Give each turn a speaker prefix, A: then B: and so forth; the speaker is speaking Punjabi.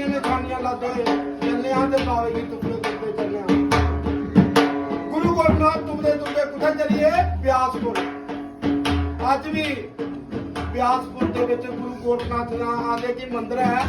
A: ਨਵੀਆਂ ਨਿਸ਼ਾਨੀਆਂ ਲਾਦੇ ਚੱਲਿਆ ਤੇ ਬਾਵੇ ਦੀ ਤੁਪਲੇ ਤੁਪਲੇ ਚੱਲਿਆ। ਗੁਰੂ ਗੋਰਖਨਾਥ ਤੁਪਲੇ ਤੁਪਲੇ ਕਿੱਥੇ ਚੱਲੀਏ? ਬਿਆਸਪੁਰ। ਅੱਜ ਵੀ ਬਿਆਸਪੁਰ ਦੇ ਵਿੱਚ ਗੁਰੂ ਗੋਰਖਨਾਥ ਦਾ ਆਗੇ ਕੀ ਮੰਦਿਰ ਹੈ,